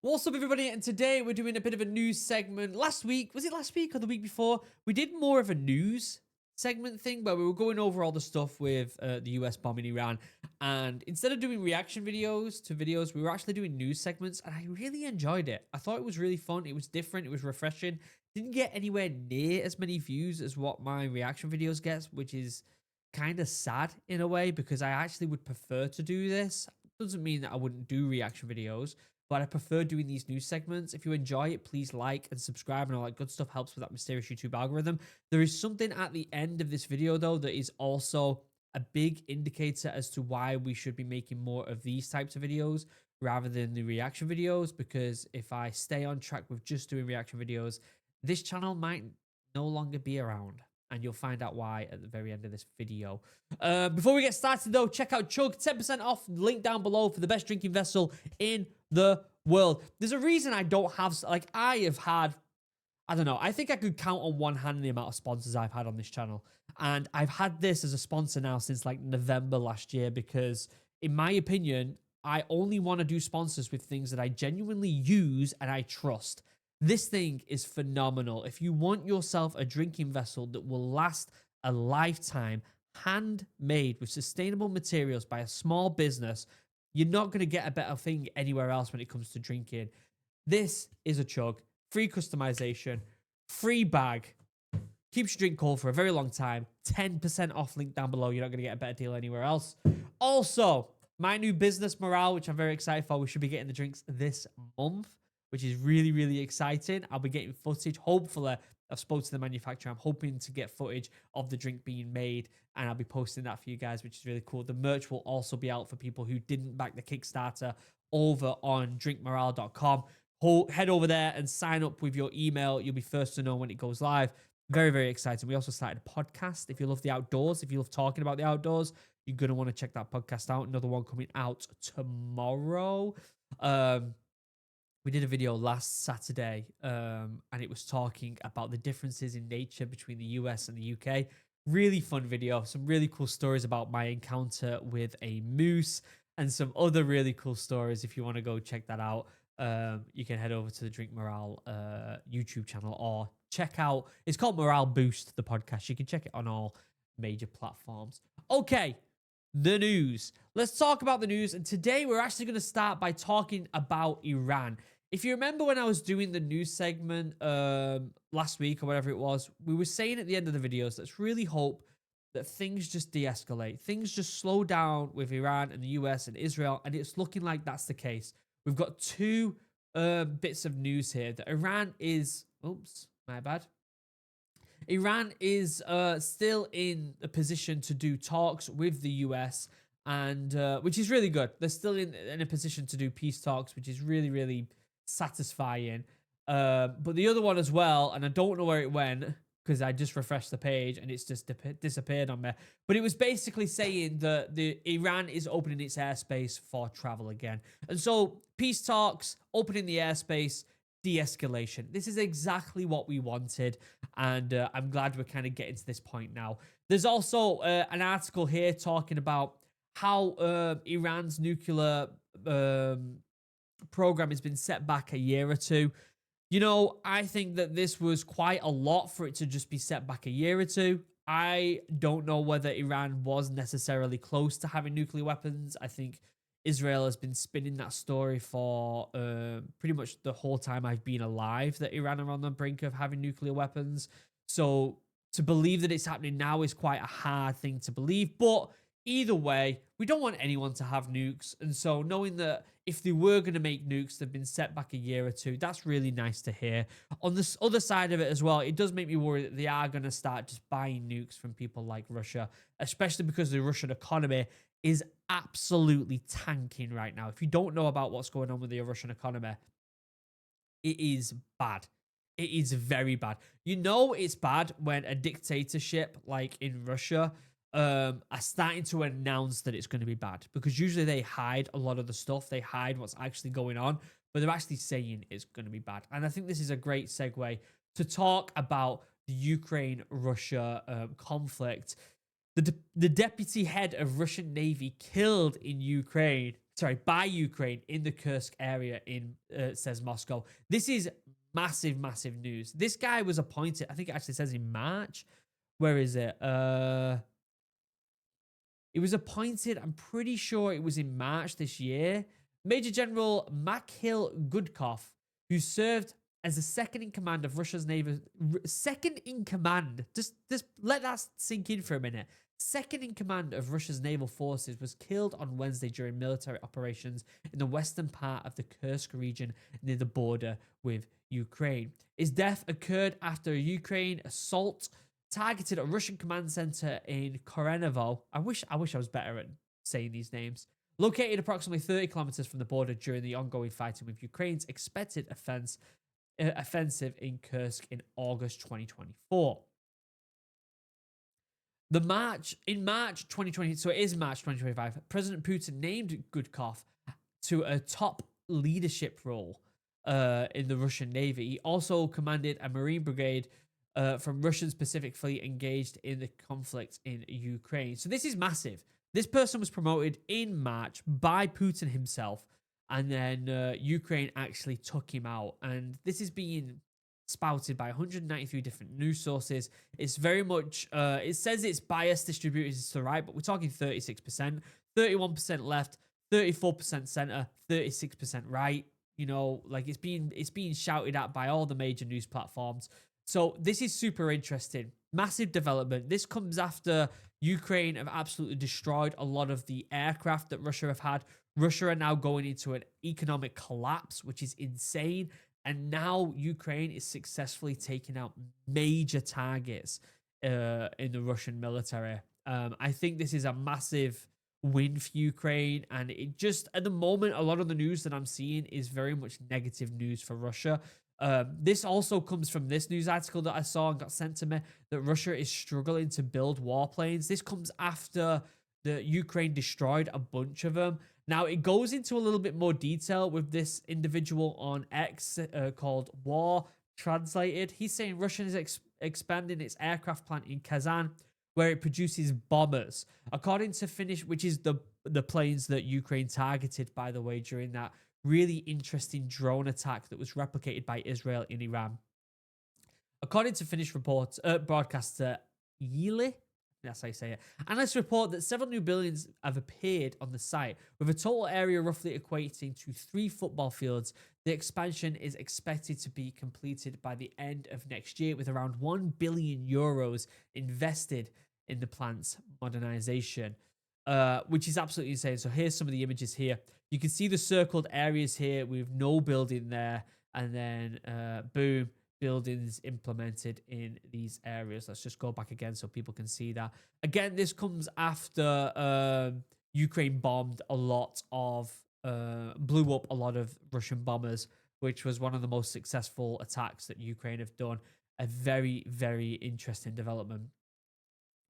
What's up, everybody? And today we're doing a bit of a news segment. Last week, was it last week or the week before? We did more of a news segment thing where we were going over all the stuff with the US bombing Iran. And instead of doing reaction videos to videos, we were actually doing news segments. And I really enjoyed it. I thought it was really fun. It was different. It was refreshing. Didn't get anywhere near as many views as what my reaction videos gets, which is kind of sad in a way because I actually would prefer to do this. Doesn't mean that I wouldn't do reaction videos, but I prefer doing these news segments. If you enjoy it, please like and subscribe and all that good stuff helps with that mysterious YouTube algorithm. There is something at the end of this video, though, that is also a big indicator as to why we should be making more of these types of videos rather than the reaction videos, because if I stay on track with just doing reaction videos, this channel might no longer be around. And you'll find out why at the very end of this video. Before we get started, though, check out Chug. 10% off. Link down below for the best drinking vessel in the world. There's a reason I don't have... Like, I have had... I don't know. I think I could count on one hand the amount of sponsors I've had on this channel. And I've had this as a sponsor now since, like, November last year because, in my opinion, I only want to do sponsors with things that I genuinely use and I trust. This thing is phenomenal. If you want yourself a drinking vessel that will last a lifetime, handmade with sustainable materials by a small business, you're not going to get a better thing anywhere else when it comes to drinking. This is a Chug. Free customization, free bag, keeps your drink cold for a very long time, 10% off, link down below. You're not going to get a better deal anywhere else. Also, my new business, Morale, which I'm very excited for. We should be getting the drinks this month, which is really, really exciting. I'll be getting footage. Hopefully, I've spoken to the manufacturer. I'm hoping to get footage of the drink being made, and I'll be posting that for you guys, which is really cool. The merch will also be out for people who didn't back the Kickstarter over on drinkmorale.com. Head over there and sign up with your email. You'll be first to know when it goes live. Very, very exciting. We also started a podcast. If you love the outdoors, if you love talking about the outdoors, you're going to want to check that podcast out. Another one coming out tomorrow. We did a video last Saturday, and it was talking about the differences in nature between the US and the UK. Really fun video. Some really cool stories about my encounter with a moose and some other really cool stories. If you want to go check that out, you can head over to the Drink Morale YouTube channel or check out, it's called Morale Boost, the podcast. You can check it on all major platforms. Okay. The news. Let's talk about the news. And today we're actually going to start by talking about Iran. If you remember when I was doing the news segment last week or whatever it was, we were saying at the end of the videos, let's really hope that things just de-escalate. Things just slow down with Iran and the US and Israel. And it's looking like that's the case. We've got two bits of news here. That Iran is... Oops, my bad. Iran is still in a position to do talks with the US, and which is really good. They're still in a position to do peace talks, which is really, really satisfying. But the other one as well, and I don't know where it went because I just refreshed the page and it's just disappeared on me. But it was basically saying that the Iran is opening its airspace for travel again. And so peace talks, opening the airspace, de-escalation. This is exactly what we wanted, and I'm glad we're kind of getting to this point now. There's also an article here talking about how Iran's nuclear program has been set back a year or two. You know, I think that this was quite a lot for it to just be set back a year or two. I don't know whether Iran was necessarily close to having nuclear weapons. I think Israel has been spinning that story for pretty much the whole time I've been alive, that Iran are on the brink of having nuclear weapons. So to believe that it's happening now is quite a hard thing to believe. But either way, we don't want anyone to have nukes. And so knowing that if they were going to make nukes, they've been set back a year or two, that's really nice to hear. On this other side of it as well, it does make me worry that they are going to start just buying nukes from people like Russia, especially because the Russian economy is absolutely tanking right now. If you don't know about what's going on with the Russian economy, it is bad. It is very bad. You know it's bad when a dictatorship like in Russia are starting to announce that it's going to be bad, because usually they hide a lot of the stuff. They hide what's actually going on, but they're actually saying it's going to be bad. And I think this is a great segue to talk about the Ukraine-Russia conflict. The deputy head of Russian Navy killed in Ukraine by Ukraine in the Kursk area in, says Moscow. This is massive, massive news. This guy was appointed, I think it actually says in March. Where is it? It was appointed, I'm pretty sure it was in March this year. Major General Makhil Gudkov, who served as the second in command of Russia's Navy. Second in command. Just let that sink in for a minute. Second in command of Russia's naval forces, was killed on Wednesday during military operations in the western part of the Kursk region near the border with Ukraine. His death occurred after a Ukraine assault targeted a Russian command center in Korenovo. I wish I was better at saying these names. Located approximately 30 kilometers from the border during the ongoing fighting with Ukraine's expected offensive in Kursk in August 2024. In March 2020, so it is March 2025, President Putin named Gudkov to a top leadership role in the Russian Navy. He also commanded a Marine brigade from Russia's Pacific Fleet engaged in the conflict in Ukraine. So this is massive. This person was promoted in March by Putin himself, and then Ukraine actually took him out. And this is being spouted by 193 different news sources. It's very much, it says it's biased distributed to the right, but we're talking 36%, 31% left, 34% center, 36% right. You know, like it's being shouted at by all the major news platforms. So this is super interesting. Massive development. This comes after Ukraine have absolutely destroyed a lot of the aircraft that Russia have had. Russia are now going into an economic collapse, which is insane. And now Ukraine is successfully taking out major targets in the Russian military. I think this is a massive win for Ukraine. And it just, at the moment, a lot of the news that I'm seeing is very much negative news for Russia. This also comes from this news article that I saw and got sent to me, that Russia is struggling to build warplanes. This comes after the Ukraine destroyed a bunch of them. Now, it goes into a little bit more detail with this individual on X called War Translated. He's saying Russia is expanding its aircraft plant in Kazan, where it produces bombers. According to Finnish, which is the planes that Ukraine targeted, by the way, during that really interesting drone attack that was replicated by Israel in Iran. According to Finnish broadcaster Yle, that's how you say it, analysts report that several new buildings have appeared on the site, with a total area roughly equating to 3 football fields. The expansion is expected to be completed by the end of next year, with around 1 billion euros invested in the plant's modernization, which is absolutely insane. So here's some of the images here. You can see the circled areas here with no building there, and then boom, buildings implemented in these areas. Let's just go back again so people can see that. Again, this comes after Ukraine bombed a lot of, blew up a lot of Russian bombers, which was one of the most successful attacks that Ukraine have done. A very, very interesting development.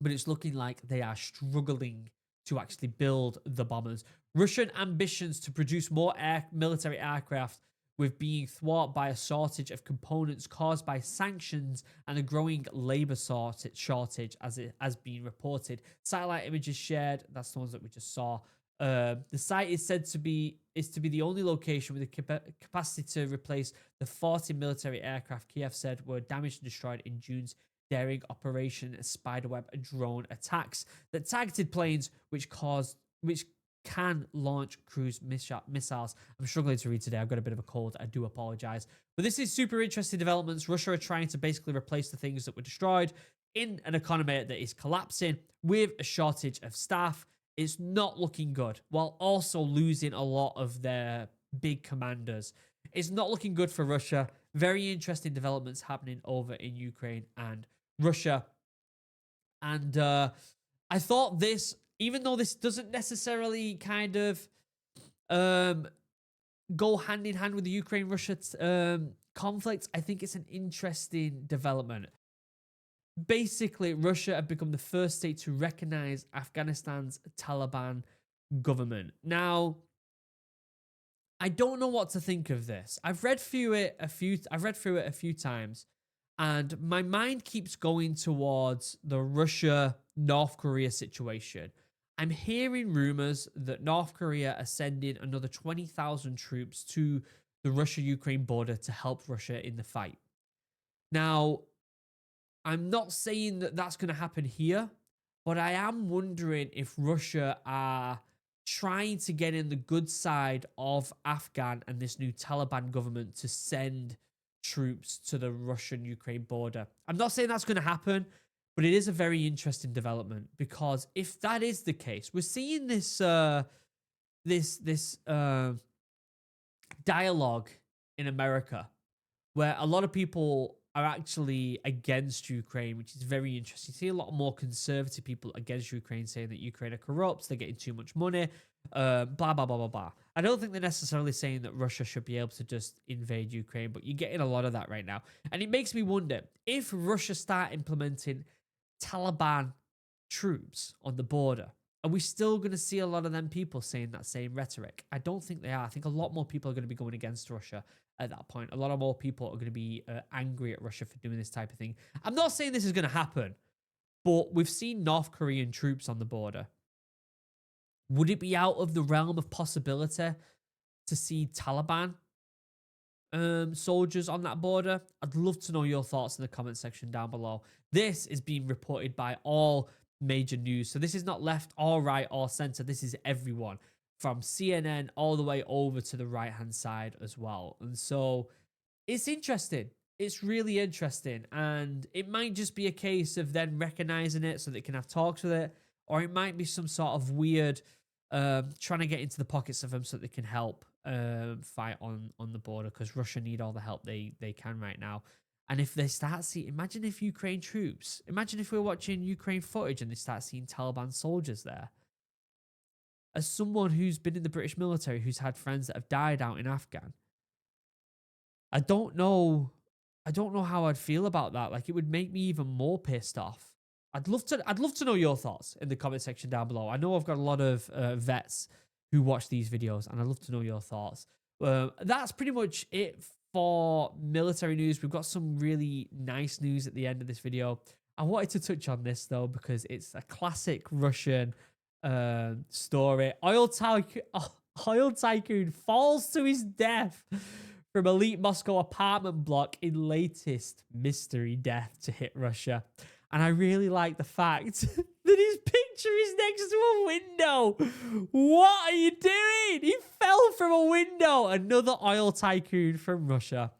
But it's looking like they are struggling to actually build the bombers. Russian ambitions to produce more military aircraft with being thwarted by a shortage of components caused by sanctions and a growing labor shortage, as it has been reported. Satellite images shared, that's the ones that we just saw. The site is said to be the only location with the capacity to replace the 40 military aircraft Kiev said were damaged and destroyed in June's daring Operation Spiderweb drone attacks that targeted planes which can launch cruise missiles. I'm struggling to read today. I've got a bit of a cold. I do apologize. But this is super interesting developments. Russia are trying to basically replace the things that were destroyed in an economy that is collapsing with a shortage of staff. It's not looking good, while also losing a lot of their big commanders. It's not looking good for Russia. Very interesting developments happening over in Ukraine and Russia. And I thought this, even though this doesn't necessarily kind of go hand in hand with the Ukraine-Russia conflict, I think it's an interesting development. Basically, Russia have become the first state to recognize Afghanistan's Taliban government. Now, I don't know what to think of this. I've read through it a few times, and my mind keeps going towards the Russia-North Korea situation. I'm hearing rumors that North Korea are sending another 20,000 troops to the Russia-Ukraine border to help Russia in the fight. Now, I'm not saying that that's going to happen here, but I am wondering if Russia are trying to get in the good side of Afghan and this new Taliban government to send troops to the Russian-Ukraine border. I'm not saying that's going to happen, but it is a very interesting development, because if that is the case, we're seeing this dialogue in America where a lot of people are actually against Ukraine, which is very interesting. You see a lot more conservative people against Ukraine, saying that Ukraine are corrupt, they're getting too much money, blah, blah, blah, blah, blah. I don't think they're necessarily saying that Russia should be able to just invade Ukraine, but you're getting a lot of that right now. And it makes me wonder, if Russia start implementing Taliban troops on the border, are we still going to see a lot of them people saying that same rhetoric? I don't think they are. I think a lot more people are going to be going against Russia at that point. A lot of more people are going to be angry at Russia for doing this type of thing. I'm not saying this is going to happen, but we've seen North Korean troops on the border. Would it be out of the realm of possibility to see Taliban soldiers on that border? I'd love to know your thoughts in the comment section down below. This is being reported by all major news. So this is not left or right or center. This is everyone from CNN all the way over to the right-hand side as well. And so it's interesting. It's really interesting. And it might just be a case of then recognizing it so they can have talks with it. Or it might be some sort of weird trying to get into the pockets of them so that they can help fight on the border, because Russia need all the help they can right now. And if they start seeing, imagine if Ukraine troops, imagine if we're watching Ukraine footage and they start seeing Taliban soldiers there. As someone who's been in the British military, who's had friends that have died out in Afghan, I don't know how I'd feel about that. Like, it would make me even more pissed off. I'd love to know your thoughts in the comment section down below. I know I've got a lot of vets who watch these videos, and I'd love to know your thoughts. That's pretty much it for military news. We've got some really nice news at the end of this video. I wanted to touch on this though, because it's a classic Russian story. Oil tycoon falls to his death from elite Moscow apartment block in latest mystery death to hit Russia. And I really like the fact that his picture is next to a window. What are you doing? He fell from a window. Another oil tycoon from Russia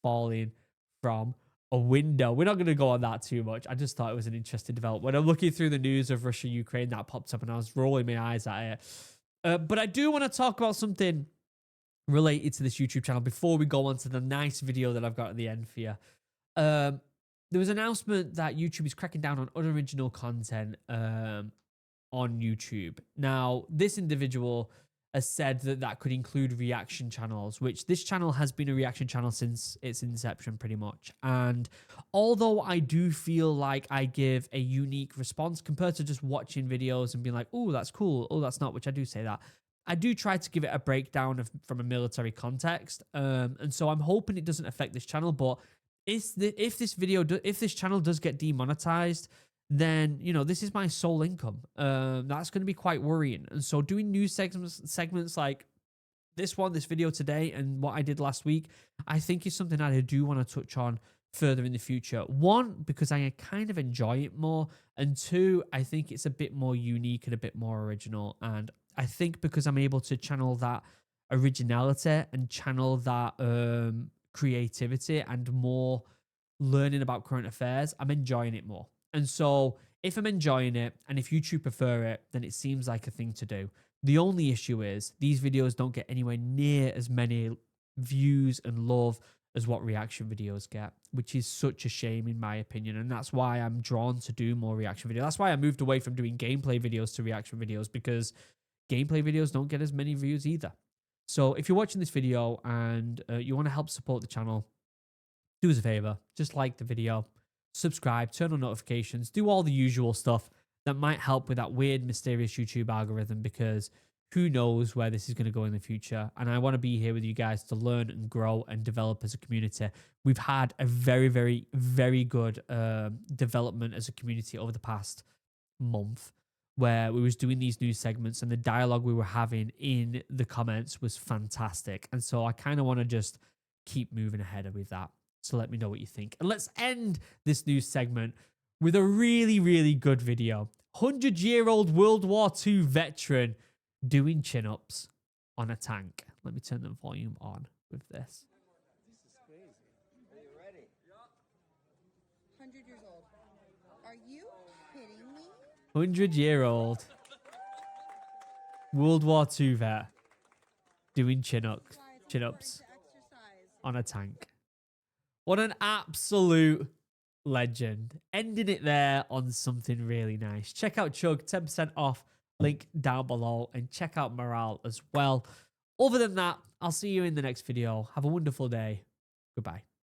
falling from a window. We're not going to go on that too much. I just thought it was an interesting development. When I'm looking through the news of Russia-Ukraine, that popped up and I was rolling my eyes at it. But I do want to talk about something related to this YouTube channel before we go on to the nice video that I've got at the end for you. There was an announcement that YouTube is cracking down on unoriginal content on YouTube. Now, this individual has said that that could include reaction channels, which this channel has been a reaction channel since its inception pretty much. And although I do feel like I give a unique response compared to just watching videos and being like, oh, that's cool, oh, that's not, which I do say that, I do try to give it a breakdown from a military context. And so I'm hoping it doesn't affect this channel, but if this channel does get demonetized, then, you know, this is my sole income. That's going to be quite worrying. And so doing news segments like this video today and what I did last week, I think is something that I do want to touch on further in the future. One, because I kind of enjoy it more. And two, I think it's a bit more unique and a bit more original. And I think because I'm able to channel that originality and channel that creativity and more learning about current affairs, I'm enjoying it more. And so if I'm enjoying it and if YouTube prefer it, then it seems like a thing to do. The only issue is these videos don't get anywhere near as many views and love as what reaction videos get, which is such a shame in my opinion. And that's why I'm drawn to do more reaction videos. That's why I moved away from doing gameplay videos to reaction videos, because gameplay videos don't get as many views either. So if you're watching this video and you want to help support the channel, do us a favor, just like the video, subscribe, turn on notifications, do all the usual stuff that might help with that weird, mysterious YouTube algorithm, because who knows where this is going to go in the future. And I want to be here with you guys to learn and grow and develop as a community. We've had a very, very, very good development as a community over the past month. where we was doing these news segments, and the dialogue we were having in the comments was fantastic. And so I kind of want to just keep moving ahead with that. So let me know what you think. And let's end this news segment with a really, really good video. 100-year-old World War II veteran doing chin-ups on a tank. Let me turn the volume on with this. This is crazy. Are you ready? 100 years old. Are you kidding me? 100-year-old World War II vet doing chin-ups on a tank. What an absolute legend. Ending it there on something really nice. Check out Chug, 10% off, link down below, and check out Morale as well. Other than that, I'll see you in the next video. Have a wonderful day. Goodbye.